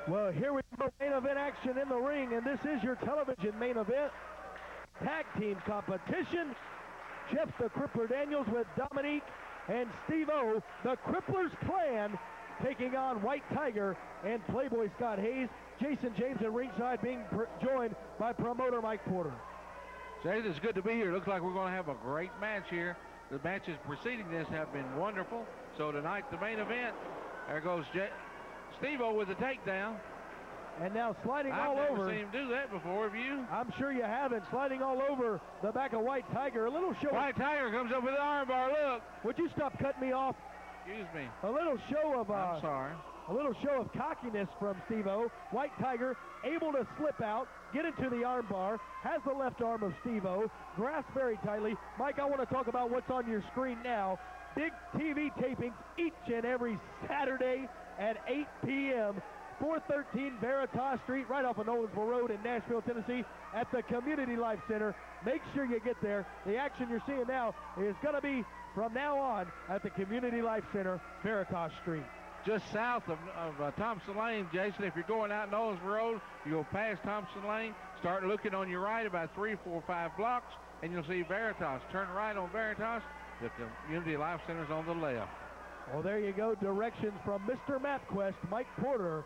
Well, here we go, main event action in the ring, and this is your television main event. Tag team competition. Jeff the Crippler Daniels with Dominique and Steve-O, the Crippler's Clan, taking on White Tiger and Playboy Scott Hayes. Jason James at ringside, being joined by promoter Mike Porter. Jason, it's good to be here. Looks like we're going to have a great match here. The matches preceding this have been wonderful. So tonight, the main event, there goes Steve-O with the takedown. And now sliding all over. I've never seen him do that before, have you? I'm sure you haven't. Sliding all over the back of White Tiger. A little show. White Tiger comes up with an armbar. Look. Would you stop cutting me off? Excuse me. A little show of. I'm sorry. A little show of cockiness from Steve-O. White Tiger able to slip out, get into the armbar, has the left arm of Steve-O, grasps very tightly. Mike, I want to talk about what's on your screen now. Big TV tapings each and every Saturday at 8 p.m. 413 Veritas Street, right off of Nolensville Road in Nashville, Tennessee, at the Community Life Center. Make sure you get there. The action you're seeing now is going to be from now on at the Community Life Center, Veritas Street. Just south of Thompson Lane, Jason. If you're going out Nolensville Road, you go past Thompson Lane, start looking on your right about 3, 4, 5 blocks, and you'll see Veritas. Turn right on Veritas. The Community Life Center's on the left. Well, there you go. Directions from Mr. MapQuest, Mike Porter.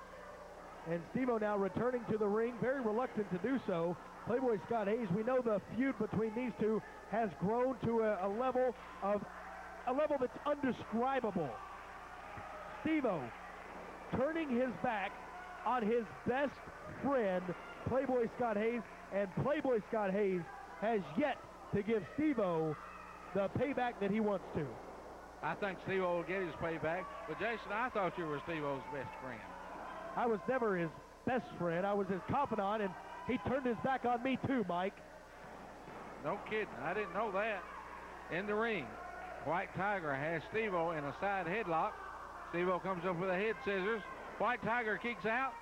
And Steve-O now returning to the ring, very reluctant to do so. Playboy Scott Hayes, we know the feud between these two has grown to a level that's undescribable. Steve-O turning his back on his best friend, Playboy Scott Hayes, and Playboy Scott Hayes has yet to give Steve-O the payback that he wants to. I think Steve-O will get his payback, but Jason, I thought you were Steve-O's best friend. I was never his best friend. I was his confidant, and he turned his back on me too, Mike. No kidding. I didn't know that. In the ring, White Tiger has Steve-O in a side headlock. Steve-O comes up with a head scissors. White Tiger kicks out.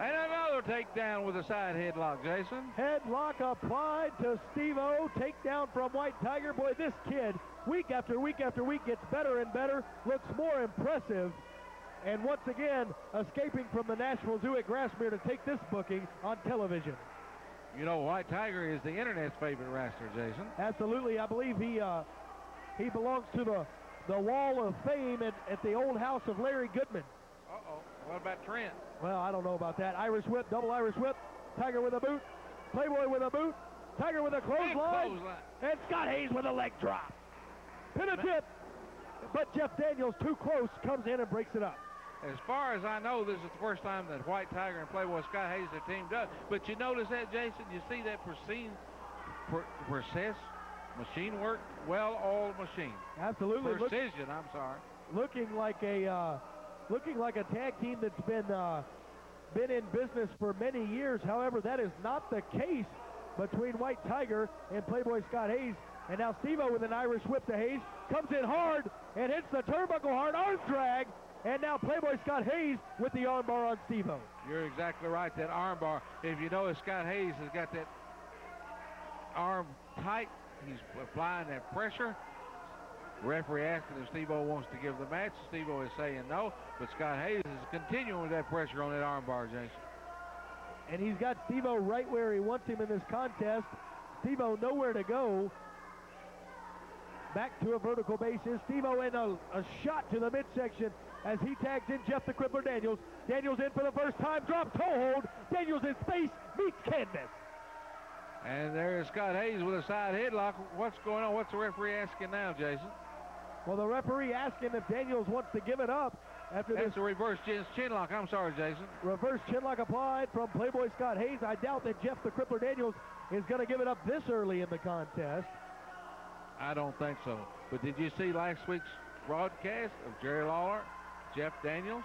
And another takedown with a side headlock, Jason. Headlock applied to Steve-O. Takedown from White Tiger. Boy, this kid, week after week after week, gets better and better, looks more impressive. And once again, escaping from the Nashville Zoo at Grassmere to take this booking on television. You know, White Tiger is the Internet's favorite wrestler, Jason. Absolutely. I believe he belongs to the Wall of Fame at the old house of Larry Goodman. Uh-oh. What about Trent? Well, I don't know about that. Irish whip, double Irish whip. Tiger with a boot. Playboy with a boot. Tiger with a clothesline. And Scott Hayes with a leg drop. Pin a tip. But Jeff Daniels, too close, comes in and breaks it up. As far as I know, this is the first time that White Tiger and Playboy Scott Hayes have teamed up. But you notice that, Jason? You see that process, machine work, well-oiled machine. Absolutely. Precision, I'm sorry. Looking like a tag team that's been in business for many years. However, that is not the case between White Tiger and Playboy Scott Hayes. And now Steve-O with an Irish whip to Hayes. Comes in hard and hits the turnbuckle hard. Arm drag. And now Playboy Scott Hayes with the armbar on Steve-O. You're exactly right, that armbar. If you notice, Scott Hayes has got that arm tight. He's applying that pressure. Referee asking if Steve-O wants to give the match. Steve-O is saying no, but Scott Hayes is continuing with that pressure on that armbar, Jason. And he's got Steve-O right where he wants him in this contest. Steve-O nowhere to go. Back to a vertical basis. Steve-O in a shot to the midsection as he tags in Jeff the Crippler Daniels. Daniels in for the first time, drop toe hold. Daniels in space, meets canvas. And there's Scott Hayes with a side headlock. What's going on? What's the referee asking now, Jason? Well, the referee asking if Daniels wants to give it up after this. That's a reverse chin lock. I'm sorry, Jason. Reverse chin lock applied from Playboy Scott Hayes. I doubt that Jeff the Crippler Daniels is going to give it up this early in the contest. I don't think so. But did you see last week's broadcast of Jerry Lawler, Jeff Daniels?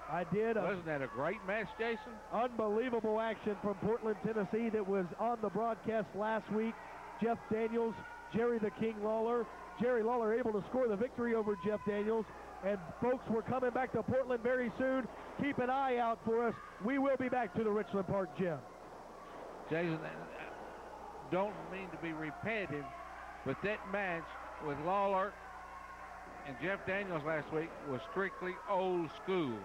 I did. Wasn't that a great match, Jason? Unbelievable action from Portland, Tennessee that was on the broadcast last week. Jeff Daniels, Jerry the King Lawler, Jerry Lawler able to score the victory over Jeff Daniels. And folks, we're coming back to Portland very soon. Keep an eye out for us. We will be back to the Richland Park Gym. Jason, don't mean to be repetitive, but that match with Lawler and Jeff Daniels last week was strictly old school.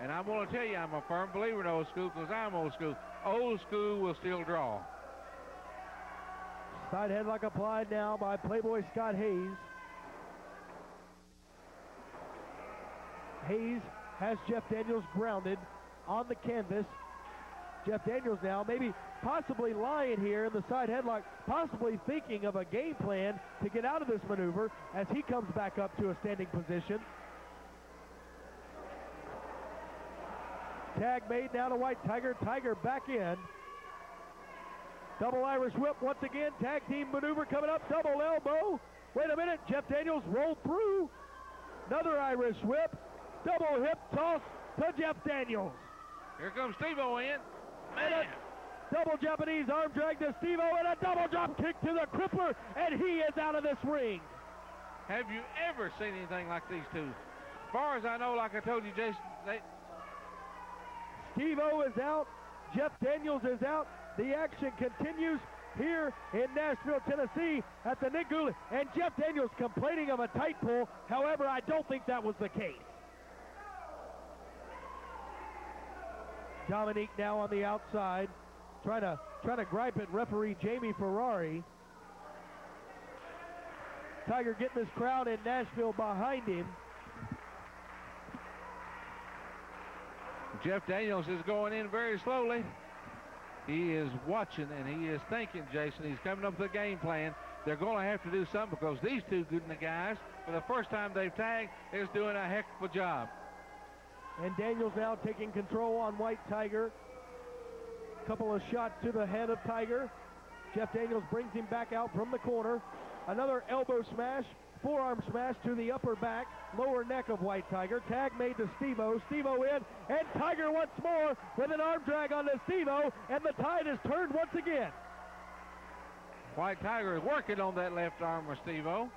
And I'm going to tell you, I'm a firm believer in old school because I'm old school. Old school will still draw. Side headlock applied now by Playboy Scott Hayes. Hayes has Jeff Daniels grounded on the canvas. Jeff Daniels now maybe possibly lying here in the side headlock, possibly thinking of a game plan to get out of this maneuver as he comes back up to a standing position. Tag made now to White Tiger. Tiger back in. Double Irish whip once again. Tag team maneuver coming up. Double elbow. Wait a minute. Jeff Daniels rolled through. Another Irish whip. Double hip toss to Jeff Daniels. Here comes Steve-O in. And a double Japanese arm drag to Steve-O and a double drop kick to the crippler, and he is out of this ring. Have you ever seen anything like these two? As far as I know, like I told you, Jason, Steve-O is out. Jeff Daniels is out. The action continues here in Nashville, Tennessee at the Nick Gooley. And Jeff Daniels complaining of a tight pull. However, I don't think that was the case. Dominique now on the outside, trying to gripe at referee Jamie Ferrari. Tiger getting this crowd in Nashville behind him. Jeff Daniels is going in very slowly. He is watching and he is thinking, Jason. He's coming up with a game plan. They're going to have to do something because these two good guys, for the first time they've tagged, is doing a heck of a job. And Daniels now taking control on White Tiger. Couple of shots to the head of Tiger. Jeff Daniels brings him back out from the corner. Another elbow smash, forearm smash to the upper back, lower neck of White Tiger. Tag made to Steve-O. Steve-O in, and Tiger once more with an arm drag on the Steve-O, and the tide is turned once again. White Tiger is working on that left arm of Steve-O.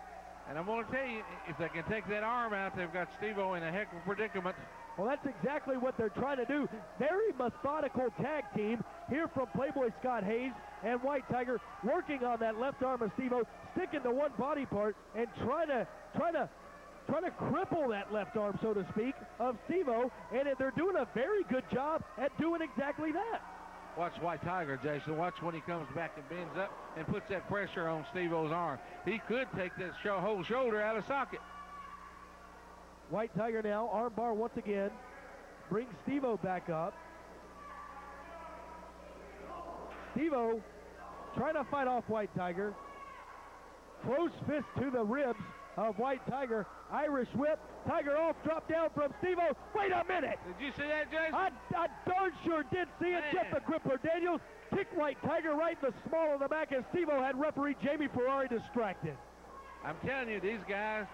And I'm going to tell you, if they can take that arm out, they've got Steve-O in a heck of a predicament. Well, that's exactly what they're trying to do. Very methodical tag team here from Playboy Scott Hayes and White Tiger, working on that left arm of Steve-O, sticking to one body part and trying to cripple that left arm, so to speak, of Steve-O. And they're doing a very good job at doing exactly that. Watch White Tiger, Jason. Watch when he comes back and bends up and puts that pressure on Steve-O's arm. He could take that whole shoulder out of socket. White Tiger now, arm bar once again, brings Steve-O back up. Steve-O trying to fight off White Tiger. Close fist to the ribs of White Tiger. Irish whip. Tiger off, drop down from Steve-O. Wait a minute! Did you see that, Jason? I darn sure did see it. Jeff the Crippler Daniels kicked White Tiger right in the small of the back as Steve-O had referee Jamie Ferrari distracted. I'm telling you, these guys,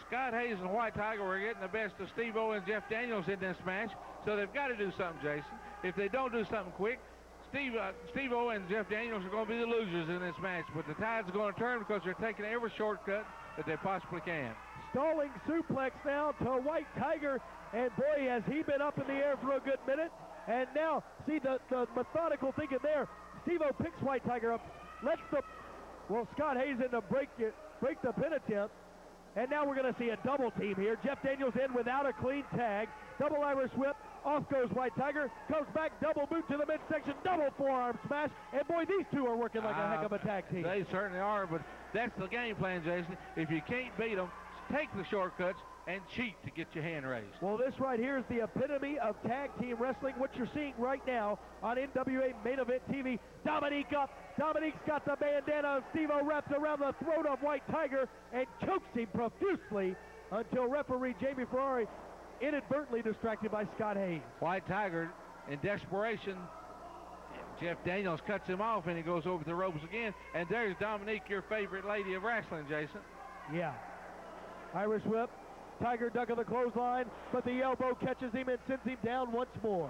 Scott Hayes and White Tiger were getting the best of Steve-O and Jeff Daniels in this match, so they've got to do something, Jason. If they don't do something quick, Steve-O and Jeff Daniels are going to be the losers in this match, but the tide's going to turn because they're taking every shortcut that they possibly can. Stalling suplex now to White Tiger, and boy, has he been up in the air for a good minute. And now, see the methodical thinking there. Steve-O picks White Tiger up, Scott Hayes in to break the pin attempt. And now we're going to see a double team here. Jeff Daniels in without a clean tag. Double Irish whip. Off goes White Tiger. Comes back, double boot to the midsection. Double forearm smash. And boy, these two are working like a heck of a tag team. They certainly are, but that's the game plan, Jason. If you can't beat them, take the shortcuts and cheat to get your hand raised. Well, this right here is the epitome of tag team wrestling, what you're seeing right now on NWA Main Event TV. Dominique up. Dominique's got the bandana of Steve-O wrapped around the throat of White Tiger and chokes him profusely until referee Jamie Ferrari inadvertently distracted by Scott Hayes. White Tiger, in desperation, Jeff Daniels cuts him off and he goes over the ropes again. And there's Dominique, your favorite lady of wrestling, Jason. Yeah. Irish whip. Tiger duck of the clothesline, but the elbow catches him and sends him down once more.